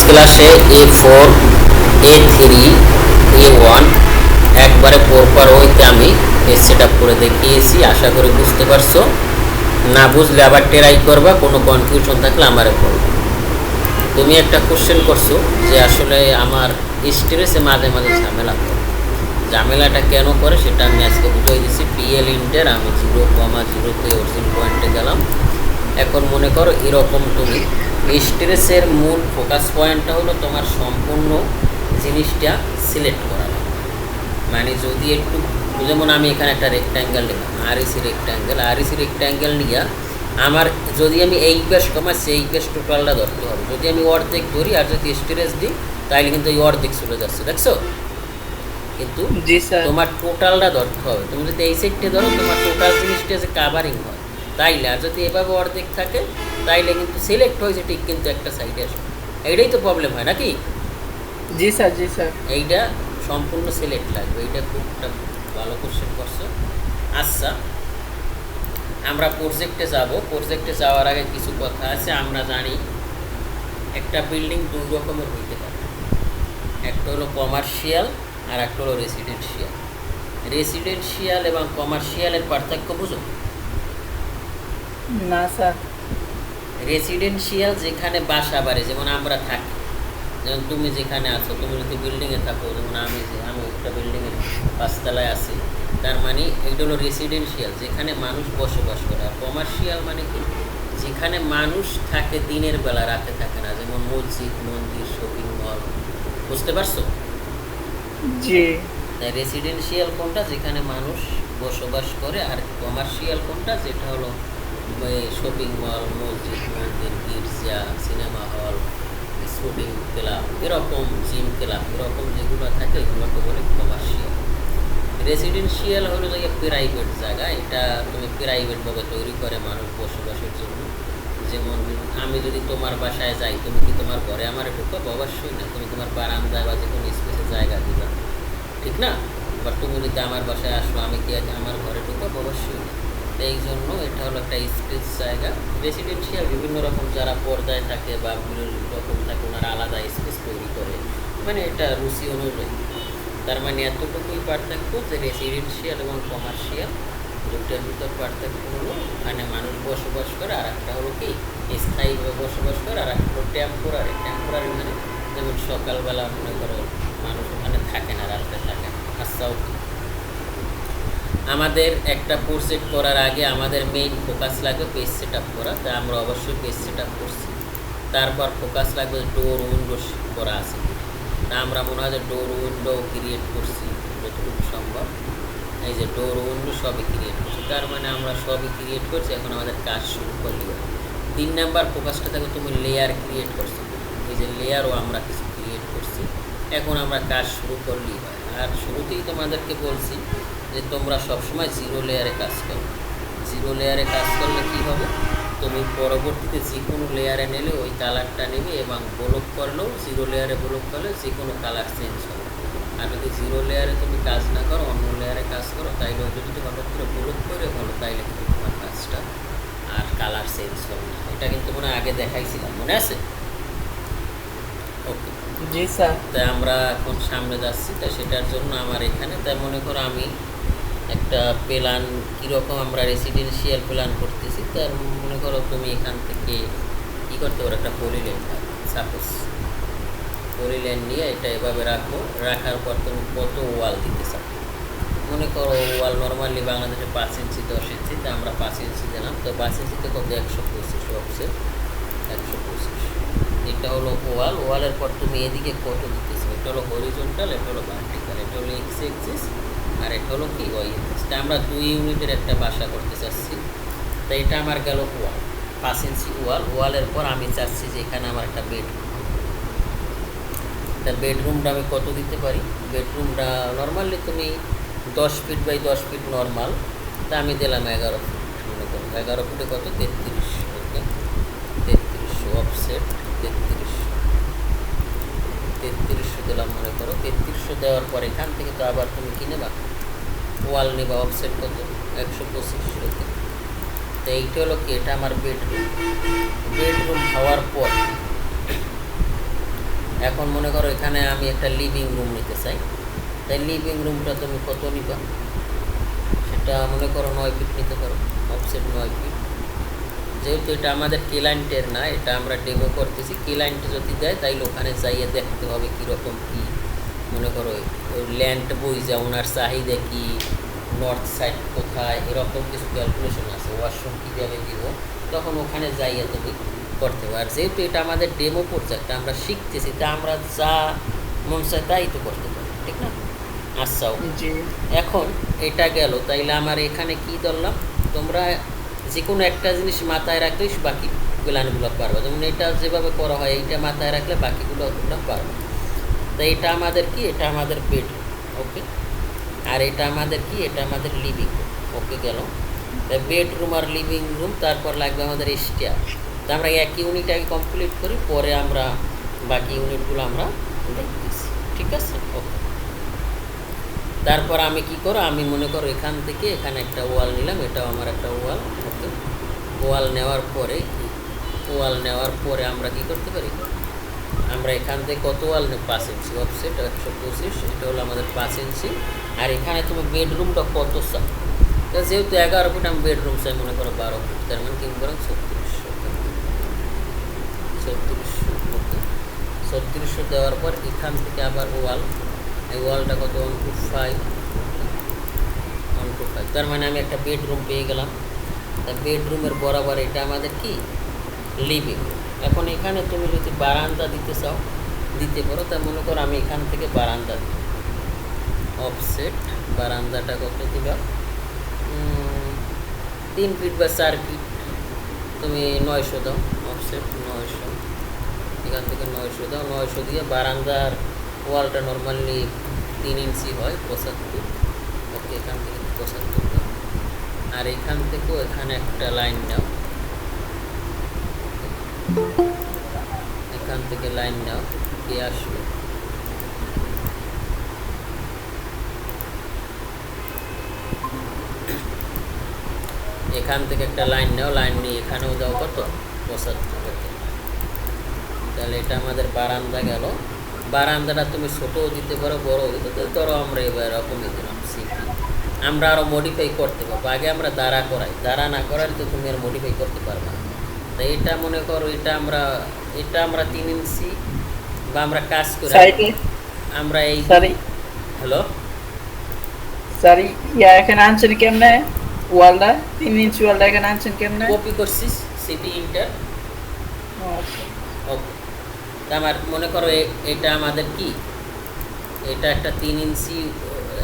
ক্লাসে A4 A3 A1 একবারে পরপর ওইতে আমি সেট আপ করে দেখিয়েছি। আশা করি বুঝতে পারছো। না বুঝলে আবার ট্রাই করবা, কোনো কনফিউশন থাকলে আমারে বলবা। তুমি একটা কোশ্চেন করছো যে আসলে আমার স্ট্রেসে মাঝে মাঝে ঝামেলা করে, ঝামেলাটা কেন করে সেটা আমি আজকে বুঝিয়ে দিচ্ছি। PL ইন্টার আমি 0,0তে অরিজিন পয়েন্টে গেলাম। এখন মনে করো এরকম তুমি স্ট্রেসের মূল ফোকাস পয়েন্টটা হলো তোমার সম্পূর্ণ জিনিসটা সিলেক্ট করা লাগবে। মানে যদি একটু, যেমন আমি এখানে একটা রেক্ট্যাঙ্গেল নিলাম, REC রেক্ট্যাঙ্গেল নিয়ে আমার যদি আমি এই পেশ কমাচ্ছি, এই পেশ টোটালটা ধরতে হবে। যদি আমি অর্ধেক ধরি আর যদি স্ট্রেস দিই তাহলে কিন্তু এই অর্ধেক চলে যাচ্ছে, দেখছো? কিন্তু তোমার টোটালটা ধরতে হবে। তুমি যদি এই সাইডটা ধরো তোমার টোটাল জিনিসটা যে কাভারিং হয় তাইলে, আর যদি এভাবে অর্ধেক থাকে তাইলে কিন্তু সিলেক্ট হয়েছে ঠিক, কিন্তু একটা সাইডে আসবে। এইটাই তো প্রবলেম হয় নাকি? জি স্যার। এইটা সম্পূর্ণ সিলেক্ট লাগবে। এইটা খুব একটা ভালো কোশ্চেন করছো। আচ্ছা, আমরা প্রজেক্টে যাব। প্রজেক্টে যাওয়ার আগে কিছু কথা আছে। আমরা জানি একটা বিল্ডিং দুই রকমের হইতে পারে, একটা হলো কমার্শিয়াল আর একটা হলো রেসিডেন্সিয়াল। রেসিডেন্সিয়াল এবং কমার্শিয়ালের পার্থক্য বুঝো? না স্যার। রেসিডেন্সিয়াল যেখানে বাসা বাড়ি, যেমন আমরা থাকি, যেমন তুমি যেখানে আছো, তুমি যদি বিল্ডিংয়ে থাকো, যেমন আমি একটা বিল্ডিংয়ের 5 তলায় আছি, তার মানে এইটা হলো রেসিডেন্সিয়াল, যেখানে মানুষ বসবাস করে। আর কমার্শিয়াল মানে কি? যেখানে মানুষ থাকে দিনের বেলা, রাতে থাকে না, যেমন মসজিদ, মন্দির, শপিং মল। বুঝতে পারছো? জি। তাই রেসিডেন্সিয়াল কোনটা? যেখানে মানুষ বসবাস করে। আর কমার্শিয়াল কোনটা? যেটা হলো শপিং মল, মসজিদ, মন্দির, গির্জা, সিনেমা হল, স্পোর্টিং ক্লাব, এরকম জিম ক্লাব, এরকম যেগুলো থাকে এগুলোকে বলে কমার্শিয়াল। রেসিডেন্সিয়াল হলো যে প্রাইভেট জায়গা, এটা তুমি প্রাইভেটভাবে তৈরি করে মানুষ বসবাসের জন্য। যেমন আমি যদি তোমার বাসায় যাই, তুমি কি তোমার ঘরে আমার ঢুকবো? অবশ্যই না। তুমি তোমার বারান্দায় বা যে কোনো স্পেসে জায়গা দিবা, ঠিক না? এবার তুমি যদি আমার বাসায় আসো, আমি কি আমার ঘরে ঢুকবো? অবশ্যই না। এই জন্য এটা হলো একটা স্পেস জায়গা। রেসিডেন্সিয়াল বিভিন্ন রকম যারা পর্দায় থাকে বা বিভিন্ন রকম থাকে, ওনারা আলাদা স্পেস তৈরি করে, মানে এটা রুচি অনুযায়ী। তার মানে এতটুকুই পার্থক্য যে রেসিডেন্সিয়াল এবং কমার্শিয়াল দুটার ভিতর পার্থক্য হলো ওখানে মানুষ বসবাস করে, আর একটা হলো কি স্থায়ীভাবে বসবাস করে, আর একটা হলো টেম্পোরারি। টেম্পোরারি মানে যেমন সকালবেলা মনে করো মানুষ ওখানে থাকে না, রাতে থাকে না। আচ্ছা, ওকে। আমাদের একটা প্রজেক্ট করার আগে আমাদের মেইন ফোকাস লাগবে পেজ সেট আপ করা। তাই আমরা অবশ্যই পেজ সেট আপ করছি। তারপর ফোকাস লাগবে ডোর উইন্ডো করা আছে। তা আমরা মনে হয় যে ডোর উইন্ডো ক্রিয়েট করছি যতটুকু সম্ভব। এই যে ডোর উইন্ডো সবই ক্রিয়েট করছি, তার মানে আমরা সবই ক্রিয়েট করছি। এখন আমাদের কাজ শুরু করলে 3 নাম্বার ফোকাসটা থাকবে তুমি লেয়ার ক্রিয়েট করছো। এই যে লেয়ারও আমরা কিছু ক্রিয়েট করছি। এখন আমরা কাজ শুরু করলেই হয়। আর শুরুতেই তোমাদেরকে বলছি যে তোমরা সবসময় 0 লেয়ারে কাজ করো। 0 লেয়ারে কাজ করলে কী হবে? তুমি পরবর্তীতে যে কোনো লেয়ারে নিলে ওই কালারটা নেবে, এবং ব্লক করলেও 0 লেয়ারে ব্লক করলে যে কোনো কালার চেঞ্জ হবে। আর যদি 0 লেয়ারে তুমি কাজ না করো, অন্য লেয়ারে কাজ করো, তাইলে যদি হঠাৎ করে ব্লক করে বলো, তাইলে কিন্তু তোমার কাজটা আর কালার চেঞ্জ হবে না। এটা কিন্তু মনে আগে দেখাইছিলাম, মনে আছে? ওকে। জি স্যার। তাই আমরা এখন সামনে যাচ্ছি। তাই সেটার জন্য আমার এখানে, তাই মনে করো আমি একটা প্ল্যান, কীরকম আমরা রেসিডেন্সিয়াল প্ল্যান করতেছি, তার মনে করো তুমি এখান থেকে কী করতে পারো, একটা পলিলাইন থাকবে। সাপোজ পলিলাইন নিয়ে এটা এভাবে রাখো। রাখার পর তুমি কত ওয়াল দিতে চাও? মনে করো ওয়াল নর্মালি বাংলাদেশে 5 ইঞ্চি 10 ইঞ্চি, তা আমরা 5 ইঞ্চি দিলাম। তো 5 ইঞ্চিতে কত? 125 অফসেট, 125। এটা হলো ওয়াল। ওয়ালের পর তুমি এদিকে কত দিতেছো? এটা হলো হরিজন্টাল, এটা হলো ভার্টিক্যাল, এটা হলো এক্স এক্সিস, আর এটা হলো কি ওয়াই এক্সিস। তা আমরা 2 ইউনিটের একটা বাসা করতে চাচ্ছি। তো এটা আমার গেল ওয়াল, 5 ইঞ্চি ওয়াল। ওয়ালের পর আমি চাচ্ছি যে এখানে আমার একটা বেডরুম। তা বেডরুমটা আমি কত দিতে পারি? বেডরুমটা নর্মালি তুমি 10 ফিট বাই 10 ফিট নর্মাল। তা আমি দিলাম 11 ফিট। মনে করো 11 ফুটে কত? 33। ওকে, 3300 অফসেট, 3300 দিলাম। মনে করো 3300 দেওয়ার পর এখান থেকে তো আবার তুমি কি নেবা? ওয়াল নেবা। অফসেট কত? 125। ওকে। তো এইটা হলো কি, এটা আমার বেডরুম। বেডরুম হওয়ার পর এখন মনে করো এখানে আমি একটা লিভিং রুম নিতে চাই, তাই লিভিং রুমটা তুমি কত নিবা, সেটা মনে করো 9 ফিট নিতে পারো, অফসেট 9 ফিট। যেহেতু এটা আমাদের ক্লায়েন্টের না, এটা আমরা ডেমো করতেছি, ক্লায়েন্ট যদি দেয় তাইলে ওখানে যাইয়ে দেখতে হবে কীরকম কী, মনে করো ওই ল্যান্ড বই যা ওনার চাহিদা কী, নর্থ সাইড কোথায়, এরকম কিছু ক্যালকুলেশন আছে, ওয়াশরুম কীভাবে দিব, তখন ওখানে যাইয়ে তুমি করতে পারো। আর যেহেতু এটা আমাদের ডেমো প্রজেক্ট, আমরা শিখতেছি, তা আমরা যা মন চায় তাই তো করতে পারি, ঠিক না? আচ্ছা, জি এখন এটা গেল, তাইলে আমার এখানে কি ধরলাম, তোমরা যে কোনো একটা জিনিস মাথায় রাখলেই বাকি প্ল্যানগুলো পারবে। যেমন এটা যেভাবে করা হয়, এইটা মাথায় রাখলে বাকিগুলো তোমরা পারবে। তাই এটা আমাদের কি, এটা আমাদের বেড, ওকে। আর এটা আমাদের কি, এটা আমাদের লিভিং রুম, ওকে গেল। তাই বেডরুম আর লিভিং রুম, তারপর লাগবে আমাদের স্টেয়ার। তা আমরা এক ইউনিট আগে কমপ্লিট করি, পরে আমরা বাকি ইউনিটগুলো আমরা দেখতেছি, ঠিক আছে, ওকে। তারপর আমি কি করো, আমি মনে করো এখান থেকে এখানে একটা ওয়াল নিলাম, এটাও আমার একটা ওয়াল, ওকে। ওয়াল নেওয়ার পরে আমরা কি করতে পারি, আমরা এখান থেকে কত ওয়াল নেব, 5 ইঞ্চি অফসেট 125, এটা হলো আমাদের 5 ইঞ্চি। আর এখানে তুমি বেডরুমটা কত চাও, তো যেহেতু 11 ফিট আমি বেডরুম চাই, মনে করো 12 ফিট, তার মানে 3 বরং 3600, 3600 দেওয়ার পর এখান থেকে আবার ওয়াল, এই ওয়ালটা কত, 125, তার মানে আমি একটা বেডরুম পেয়ে গেলাম। তা বেডরুমের বরাবর এটা আমাদের কি, লিভিং। এখন এখানে তুমি যদি বারান্দা দিতে চাও দিতে পারো, তা মনে করো আমি এখান থেকে বারান্দা দিই, অফসেট বারান্দাটা কত দিবা, 3 ফিট বা 4 ফিট, তুমি 900 দাও, অফসেট 900, এখান থেকে 900 দাও, 900 দিয়ে বারান্দার ওয়ালটা নর্মালি 3 ইঞ্চি হয়, 75, ওকে। এখান থেকে 75 দাও, আর এখান থেকেও এখানে একটা লাইন নাও, এখান থেকে লাইন নাও, কে আসবে, এখান থেকে একটা লাইন নাও, লাইন নিয়ে এখানেও দাও কত, 75, ওকে। তাহলে এটা আমাদের বারান্দা গেল। বারান্দাটা তুমি ছোটও দিতে পারো, বড়ও দিতে পারো, ধরো আমরা এবার এরকমই দিলাম সিপি। আমরা আরও মডিফাই করতে পারবো, আগে আমরা দাঁড়া করাই, দাঁড়া না করার তো তুমি আর মডিফাই করতে পারবে না। তো এটা মনে করো এটা আমরা 3 ইঞ্চি, বা আমরা কাজ করি, সাইডে আমরা এই সরি হ্যালো সরি ইয়া এখানে আনছেন কেমনে ওয়ালটা 3 ইঞ্চি ওয়ালটা এখানে আনছেন কেমনে কপি করছিস সিপি ইন্টার, আচ্ছা ওকে। তা আমার মনে করো এটা আমাদের কি, এটা একটা 3 ইঞ্চি,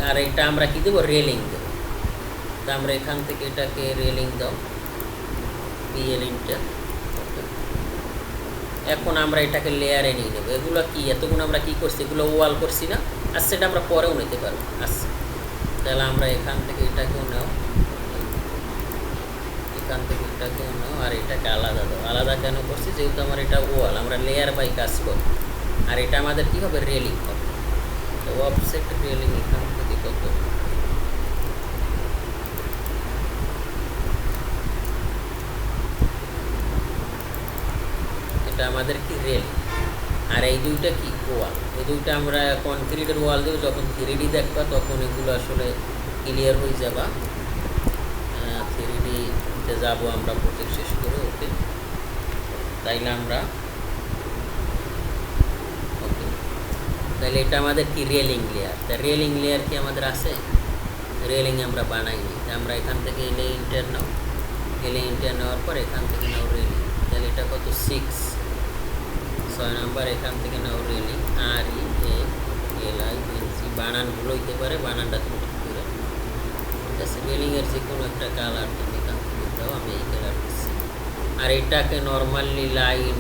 আর এটা আমরা কি দেবো, রেলিং দেবো। তা আমরা এখান থেকে এটাকে রেলিং দাও, বিএল ইন্টার, এখন আমরা এটাকে লেয়ারে নিয়ে নেবো। এগুলো কি, এতগুলো আমরা কি করছি, এগুলো ওয়াল করছি না, আর সেটা আমরা পরেও নিতে পারবো। আচ্ছা, তাহলে আমরা এখান থেকে এটাকেও নাও, এখান থেকে এটাকেও নাও, আর এটাকে আলাদা দাও। আলাদা কেন করছি, যেহেতু আমার এটা ওয়াল, আমরা লেয়ার বাই কাজ করি, আর এটা আমাদের কি হবে, রেলিং হবে। তো অফসেট রেলিং এখান থেকে কত, এটা আমাদের কি রেল, আর এই দুইটা কি ওয়াল, এই দুইটা আমরা কনক্রিটের ওয়াল দেবো। যখন 3D দেখবা তখন এগুলো আসলে ক্লিয়ার হয়ে যাবা। 3Dতে যাবো আমরা প্রজেক্ট শেষ করে, ওকে। তাইলে আমরা ওকে, তাহলে এটা আমাদের কি, রেলিং লেয়ার। তা রেলিং লেয়ার কি আমাদের আছে, রেলিং আমরা বানাইনি। আমরা এখান থেকে এলে ইন্টার নাও, এলে ইন্টার নেওয়ার পর এখান থেকে নাও রেলিং। তাহলে এটা কত, 6 নাম্বার, এখান থেকে নাও রেলিং, RELING, বানানগুলো হইতে পারে, বানানটা তুমি ঠিক করে। ঠিক আছে, রেলিংয়ের যে কোনো একটা কালার তুমি এখান থেকে দাও, আমি এই কালার দিচ্ছি। আর এটাকে নর্মালি লাইন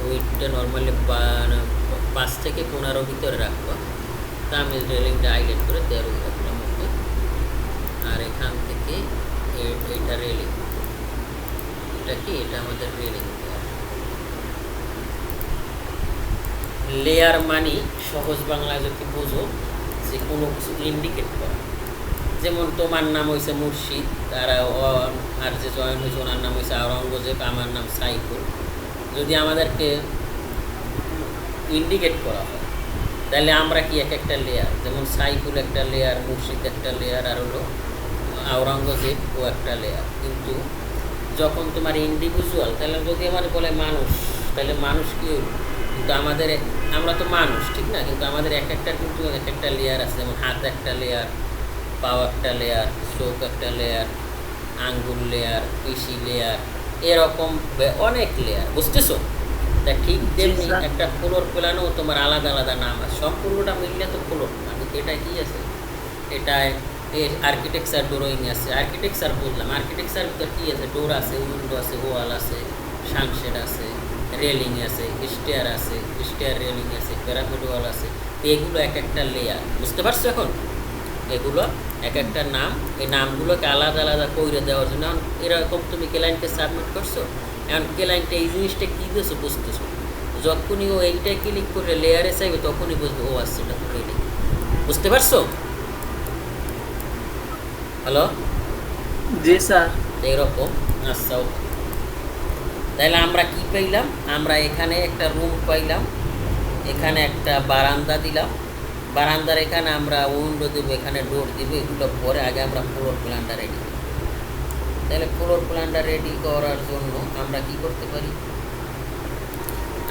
উইথটা নর্মালি 5 থেকে 15 ভিতরে রাখবো। তা আমি রেলিংটা হাইলাইট করে 13 রাখলাম, ওকে। আর এখান থেকে এটা রেলিং, এটা কি, এটা আমাদের রেলিং লেয়ার। মানে সহজ বাংলায় যদি বোঝো, যে কোনো কিছু ইন্ডিকেট করা, যেমন তোমার নাম হয়েছে মুর্শিদ, তারা আর যে জয়েন হয়েছে ওনার নাম হয়েছে আওরঙ্গজেব, আমার নাম সাইফুল। যদি আমাদেরকে ইন্ডিকেট করা হয়। তাহলে আমরা কি এক একটা লেয়ার, যেমন সাইফুল একটা লেয়ার, মুর্শিদ একটা লেয়ার, আর হলো আওরঙ্গজেব ও একটা লেয়ার। কিন্তু যখন তোমার ইন্ডিভিজুয়াল, তাহলে যদি আমার বলে মানুষ, তাহলে মানুষ কি হইল? কিন্তু আমাদের আমরা তো মানুষ, ঠিক না? কিন্তু আমাদের এক একটা কিন্তু এক একটা লেয়ার আছে, যেমন হাত একটা লেয়ার, পাও একটা লেয়ার, চোখ একটা লেয়ার, আঙ্গুল লেয়ার, পেশি লেয়ার, এরকম অনেক লেয়ার, বুঝতেছো? তা ঠিক তেমনি স্যার। একটা ফ্লোর প্ল্যানও তোমার আলাদা আলাদা নাম আছে, সম্পূর্ণটা মিললে তো ফ্লোর প্ল্যান। এটা কি আছে? এটায় আর্কিটেকচার ড্রয়িং আছে, আর্কিটেকচার বুঝলাম, আর্কিটেকচার ভিতর কী আছে? ডোর আছে, উইন্ডো আছে, ওয়াল আছে, সানশেড আছে, রেলিং আছে, স্টেয়ার আছে, স্টেয়ার রেলিং আছে, প্যারাপিড ওয়াল আছে। তো এগুলো এক একটা লেয়ার, বুঝতে পারছো? এখন এগুলো এক একটা নাম, এই নামগুলোকে আলাদা আলাদা করে দেওয়ার জন্য এখন এরকম তুমি ক্লায়েন্টকে সাবমিট করছো, এখন ক্লায়েন্টে এই জিনিসটা কী দিয়েছো বুঝতেছো। যখনই ও এইটাই ক্লিক করে লেয়ারে চাইবে তখনই বুঝবে ও আসছে, এটা তো রেডি। বুঝতে পারছো? হ্যালো, জি স্যার। এইরকম। আচ্ছা, তাহলে আমরা কি পাইলাম? আমরা এখানে একটা রুম পাইলাম, এখানে একটা বারান্দা দিলাম, বারান্দার এখানে আমরা উইন্ডো দেবো, এখানে ডোর দিব, এগুলো পরে আগে আমরা ফ্লোর প্ল্যানটা রেডি করি। তাহলে ফ্লোর প্ল্যানটা রেডি করার জন্য আমরা কি করতে পারি?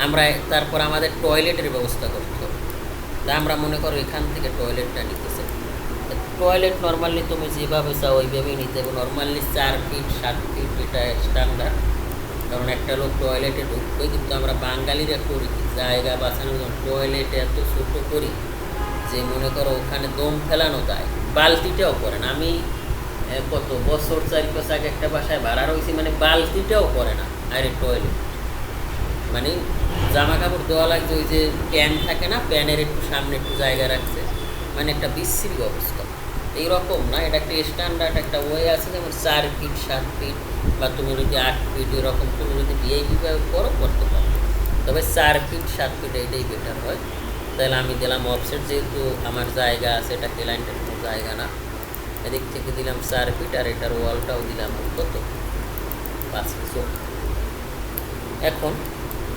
আমরা তারপর আমাদের টয়লেটের ব্যবস্থা করতে হবে। তা আমরা মনে করো এখান থেকে টয়লেটটা নিতে চাই। টয়লেট নর্মালি তুমি যেভাবে চাও ওইভাবেই নিতে হবে। নর্মালি 4 ফিট 7 ফিট এটা স্ট্যান্ডার্ড, কারণ একটা লোক টয়লেটে ঢুকবে। কিন্তু আমরা বাঙালিরা করি কি, জায়গা বাঁচানোর জন্য টয়লেটে এত ছোটো করি যে মনে করো ওখানে দম ফেলানো যায়, বালতিটাও করে না। আমি কত বছর 4-5 আগে একটা বাসায় ভাড়া রয়েছি, মানে বালতিটাও করে না। আরে টয়লেট মানে জামা কাপড় দেওয়া লাগছে, ওই যে প্যান থাকে না, প্যানের একটু সামনে একটু জায়গা রাখছে, মানে একটা বিশ্রী অবস্থা। এইরকম না, এটা একটা স্ট্যান্ডার্ড একটা ওয়ে আছে, যেমন 4 ফিট 7 ফিট বা তুমি যদি 8 ফিট, এরকম তুমি যদি ভিআইপি করো করতে পারো। তবে 4 ফিট 7 ফিট এইটাই বেটার হয়। তাহলে আমি দিলাম অফসেট, যেহেতু আমার জায়গা আছে, এটা ক্লায়েন্টের কোনো জায়গা না, এদিক থেকে দিলাম 4 ফিট, আর এটার ওয়ালটাও দিলাম কত, 5 ফিট। এখন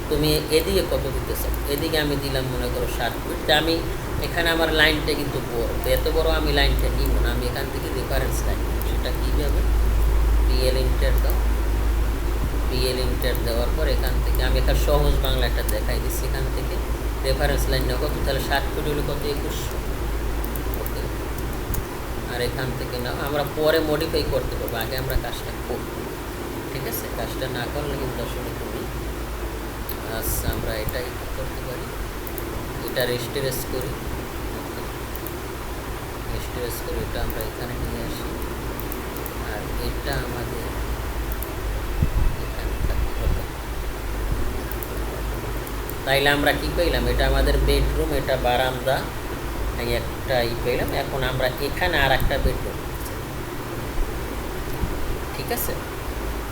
তুমি এদিকে কত দিতে চাও? এদিকে আমি দিলাম মনে করো 7 ফিট। আমি এখানে আমার লাইনটা কিন্তু বড়, এত বড় আমি লাইনটা নিব না, আমি এখান থেকে রেফারেন্স লাইন, সেটা কীভাবে? পিএল ইন্টার দাও, পিএল ইন্টার দেওয়ার পর এখান থেকে আমি একটা সহজ বাংলা একটা দেখাই দিচ্ছি। এখান থেকে রেফারেন্স লাইনটা কত? তাহলে 7 ফিট হলে কত? 2100। ওকে, আর এখান থেকে নাও, আমরা পরে মডিফাই করতে পারবো, আগে আমরা কাজটা করব, ঠিক আছে? কাজটা না করলে কিন্তু আসলে তুমি আচ্ছা, আমরা এটাই করতে পারি, এটা রেস্টেরেস করি, রেস্টেরেস করি, এটা আমরা এখানে নিয়ে আসি, আর এটা আমাদের এখানে থাকতে হবে। তাইলে আমরা কি পেলাম? এটা আমাদের বেডরুম, এটা বারান্দা, একটা পেলাম। এখন আমরা এখানে আর একটা বেডরুম, ঠিক আছে?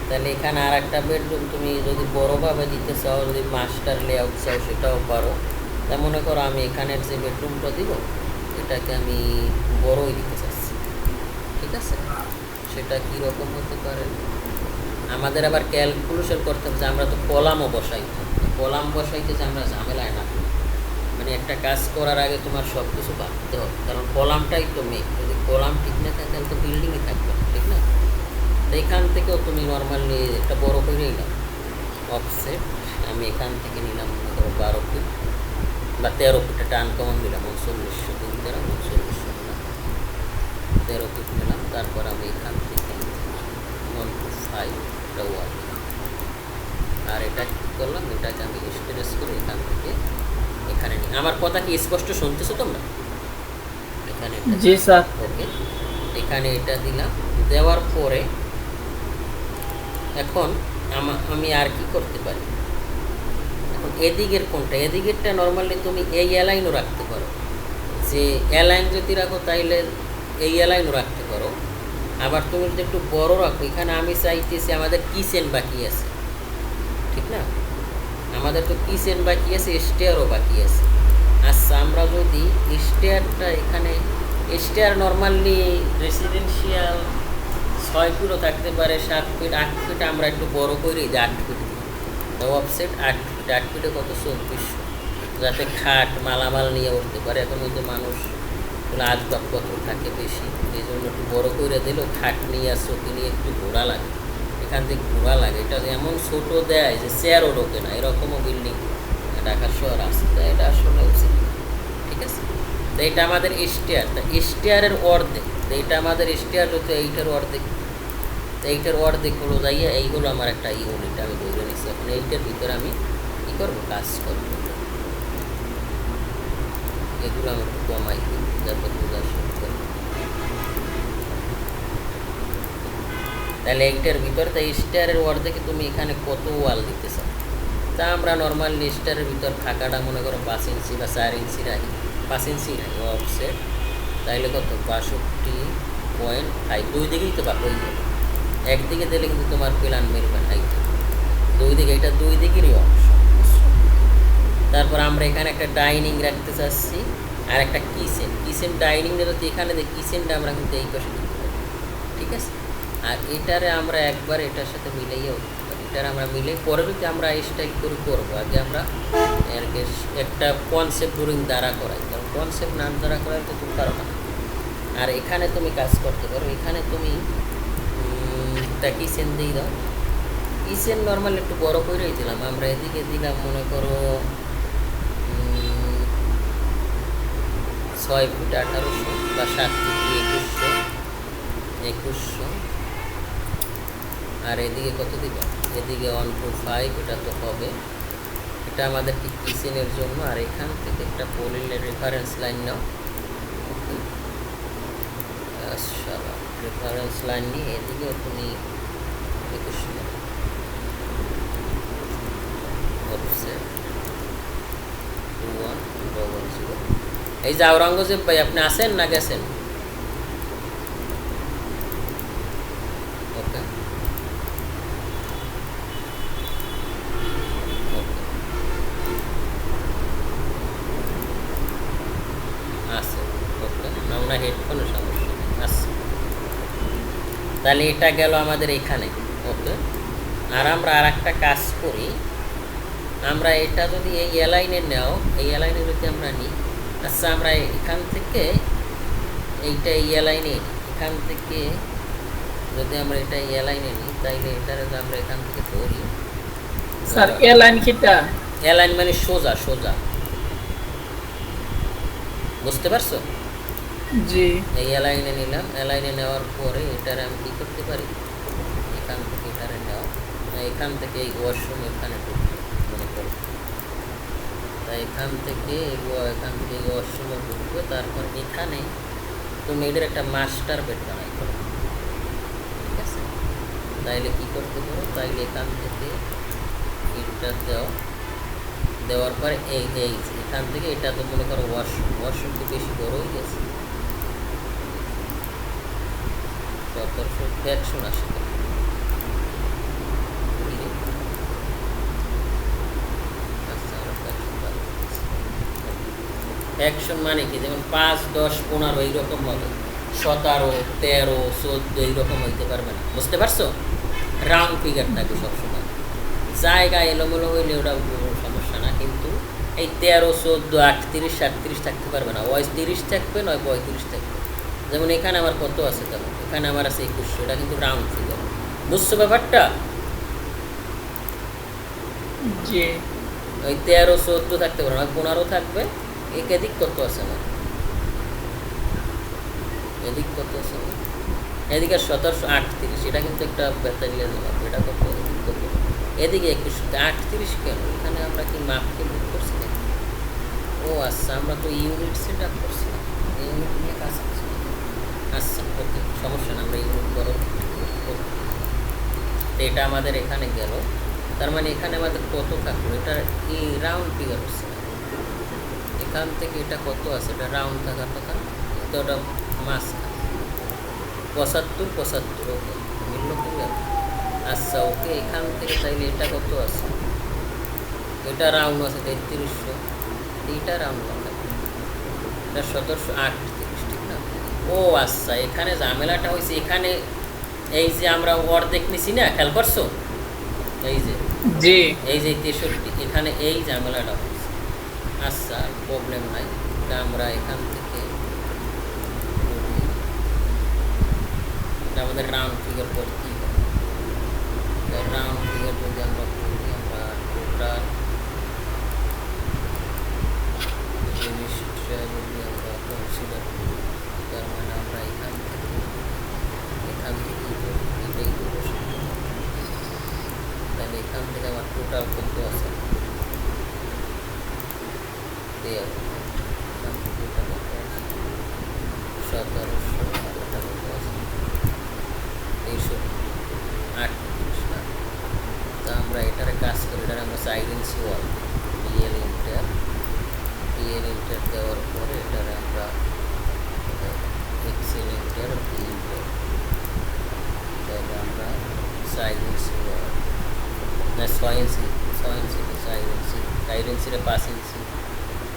তাহলে এখানে আর একটা বেডরুম তুমি যদি বড়োভাবে দিতে চাও, যদি মাস্টার লেআউট চাও সেটাও পারো। তা মনে করো আমি এখানের যে বেডরুমটা দিব, এটাকে আমি বড়োই দিতে চাচ্ছি, ঠিক আছে? সেটা কীরকম হতে পারে? আমাদের আবার ক্যালকুলেশন করতে হবে যে আমরা তো কলামও বসাইতে, কলাম বসাইতে যে আমরা ঝামেলায় না, মানে একটা কাজ করার আগে তোমার সব কিছু ভাবতে হবে, কারণ কলামটাই তো মেন। যদি কলাম ঠিক না থাকে তাহলে তো বিল্ডিংই থাকবে, ঠিক না? এখান থেকেও তুমি নর্মালি একটা বড় করে নিলাম অফসেট, আমি এখান থেকে নিলাম মনে করো 12 ফিট বা 13 ফিটে টান কমন দিলাম, 3900 3 13 3900 নিলাম, 13 ফিট নিলাম। তারপর আমি এখান থেকে 125 একটা ওয়াল, আর এটা কী করলাম, এটাকে আমি স্টেরেস করে এখান থেকে এখানে নিই। আমার কথা কি স্পষ্ট শুনতেছো তোমরা? এখানে জি স্যার। ওকে, এখানে এটা দিলাম, দেওয়ার পরে এখন আমি আর কি করতে পারি? এখন এদিকের কোনটা? এদিকেরটা নর্মালি তুমি এই অ্যালাইনও রাখতে পারো, যে অ্যালাইন যদি রাখো তাইলে এই অ্যালাইনও রাখতে পারো। আবার তুমি যদি একটু বড় রাখো, এখানে আমি চাইতেছি আমাদের কিচেন বাকি আছে, ঠিক না? আমাদের তো কিচেন বাকি আছে, স্টেয়ারও বাকি আছে। আচ্ছা, আমরা যদি স্টেয়ারটা এখানে, স্টেয়ার নর্মালি রেসিডেন্সিয়াল 6 ফিটও থাকতে পারে, 7 ফিট 8 ফিট, আমরা একটু বড় করি যে 8 ফিট, তো অফসেট 8 ফিট, 8 ফিটে কত? 2400। যাতে খাট মালামাল নিয়ে উঠতে পারে। এখন ওই যে মানুষ আসবাবপত্র থাকে বেশি, এই জন্য একটু বড় করে দিলেও খাট নিয়ে আর চৌকি নিয়ে একটু ঘোরা লাগে, এখান থেকে ঘোরা লাগে। এটা এমন ছোট দেয় যে চেয়ারও ঢোকে না, এরকমও বিল্ডিং ঢাকা শহর আছে। তা এটা আসলে উচিত না। ঠিক আছে, তো এটা আমাদের স্টেয়ার, তা স্টেয়ারের অর্ধেক, তো এটা আমাদের স্টেয়ার হচ্ছে এইটার অর্ধেক, তো এইটার অর্ধেক হলো যাইয়া এইগুলো আমার একটা ইউনিট আমি ধরে নিচ্ছি। এখন এইটার ভিতরে আমি কী করবো, কাজ করবো। এগুলো আমি একটু কমাই দিই যাতে বোঝা শুরু করে। তাহলে এইটার ভিতরে তো স্টারের অর্ধেকে তুমি এখানে কত ওয়াল দিতে চাও? তা আমরা নর্মালি স্টারের ভিতর ফাঁকাটা মনে করো 5 ইঞ্চি বা 4 ইঞ্চি রাখি, 5 ইঞ্চি রাখি অফসেট। তাইলে কত, 62.5, দুই দিকেই তো বাক হয়ে যাবে। একদিকে দিলে কিন্তু তোমার প্ল্যান মিলবে না, দুই দিকে, এটা দুই দিকেরই অংশ। তারপর আমরা এখানে একটা ডাইনিং রাখতে চাচ্ছি আর একটা কিচেন ডাইনিং নিলে তো এখানে যে কিচেনটা আমরা কিন্তু এই পাশে দিতে পারি। ঠিক আছে, আর এটারে আমরা একবার এটার সাথে মিলাইয়াও দিতে পারি। এটার আমরা মিলে পরে যদি আমরা স্টাইল করে করবো, আগে আমরা একটা কনসেপ্ট ড্রয়িং দ্বারা করাই, কারণ কনসেপ্ট নাম দ্বারা করাই তো তুমি পারো না। আর এখানে তুমি কাজ করতে পারো, এখানে তুমি একটা কিচেন দিয়ে দাও। কিচেন নর্মাল একটু বড় করেই দিলাম আমরা, এদিকে দিলাম মনে করো 6 ফুট 1800 বা 7 ফুট 2100, আর এদিকে কত দিব, এদিকে 125, এটা তো হবে। এটা আমাদের কি কিচেনের জন্য। আর এখান থেকে একটা পলিলের রেফারেন্স লাইন নাও, রেফারেন্স লাইন নিয়ে এদিকেও তুমি 2100 অফসেট 2100। এই যে আওরঙ্গজেব ভাই, আপনি আছেন না গেছেন? ওকে, আছে, ওকে, না ওনার হেডফোনের সমস্যা আছে। তাহলে এটা গেল আমাদের এখানে, ওকে। আর আমরা আর একটা কাজ করি, আমরা এটা যদি এই এলাইনে নাও, এই এলাইনে যদি আমরা নিই, আচ্ছা আমরা এখান থেকে এইটা এই এলাইনে, এখান থেকে যদি আমরা এটা এই এলাইনে নিই, তাইলে এটা যদি আমরা এখান থেকে ধরি, স্যার এলাইন কিটা? এলাইন মানে সোজা সোজা, বুঝতে পারছো? জি। এই এলাইনে নিলাম, এলাইনে নেওয়ার পরে এটারে আমি কী করতে পারি, এখান থেকে এটারে নেওয়া, এখান থেকে এই ওয়াশরুম এখানে ঢুকবে মনে করো, তাই এখান থেকে এই ওয়াশরুমে ঢুকবে। তারপর এখানে তুমি এটার একটা মাস্টার বেড বানাই করো। ঠিক আছে, তাইলে কী করতে পারো, তাইলে এখান থেকে এটা দেওয়ার পরে এই এখান থেকে এটা তো মনে করো ওয়াশরুম তো বেশি বড় হয়ে গেছে, 1700 ফ্যাকশন আসে। ফ্যাকশন মানে কি, যেমন 5, 10, 15 এইরকম হবে, 17, 13, 14 এইরকম হইতে পারবে না, বুঝতে পারছো? রাউন্ড ফিগার থাকে সবসময়, জায়গা এলোমেলো হইলে ওটা সমস্যা না, কিন্তু এই 13, 14, 38, 37 থাকতে পারবে না, ওই 30 থাকবে, নয় 35 থাকবে। যেমন এখানে আমার কত আছে, তখন এখানে আমার আছে 2100, এটা কিন্তু রাউন্ড ফিগার, বুঝছো ব্যাপারটা? জি। ওই 13, 14 থাকতে পারবে না, 15 থাকবে। এদিক কত আছে আমার, এদিক কত আছে আমার, এদিকে 1738, এটা কিন্তু একটা ব্যাটারিয়ান, এটা কত, এদিক কত, এদিকে 2138 কেন, এখানে আমরা কি মাপকে বুক করছি না? ও আচ্ছা, আমরা তো ইউনিট সেট আপ করছি না, ইউনিট নিয়ে কাজ করছি। আচ্ছা ওকে, সমস্যা না, আমরা ইউনিট করো। এটা আমাদের এখানে গেল, তার মানে এখানে আমাদের কত থাকলো, এটা এই রাউন্ড ফিগার হচ্ছে, এখান থেকে এটা কত আছে, এটা রাউন্ড থাকার কথা, তো ওটা মাস 75, ওকে মিলল ফিগার। আচ্ছা ওকে, এখান থেকে তাইলে এটা কত আছে, এটা রাউন্ড আছে 3300, এইটা রাউন্ড হবে, এটা 1738, ঠিক না? ও আচ্ছা, এখানে ঝামেলাটা হয়েছে, এখানে এই যে আমরা অর্ধেক নিছি না, খেয়াল করছো? এই যে জি। এই যে 63, এখানে এই ঝামেলাটা হয়েছে, আচ্ছা, প্রবলেম নাই। তা আমরা এখান থেকে এটা আমাদের রাউন্ড ফিগার করতেই হবে। রাউন্ড ফিগার যদি আমরা করি, আমরা টোটাল জিনিসটা যদি আমরা কনসিডার করি, তার মানে আমরা এখান থেকে এটাই করবো। তাহলে এখান থেকে আমার টোটাল কত আছে, এখান থেকে এটা কত আছে, 1700, আর এটা কত আছে, 38 না। তা আমরা এটারে কাজ করি, এটারে আমরা সাইলেন্সি ওয়াল পিএল ইন্টার দেওয়ার পরে এটারে আমরা এক্সেল ইন্টার পি ইন্টার, তাহলে আমরা সাইলেন্সি ওয়াল না 6 ইঞ্চি সাইলেন্সিরে 5 ইঞ্চি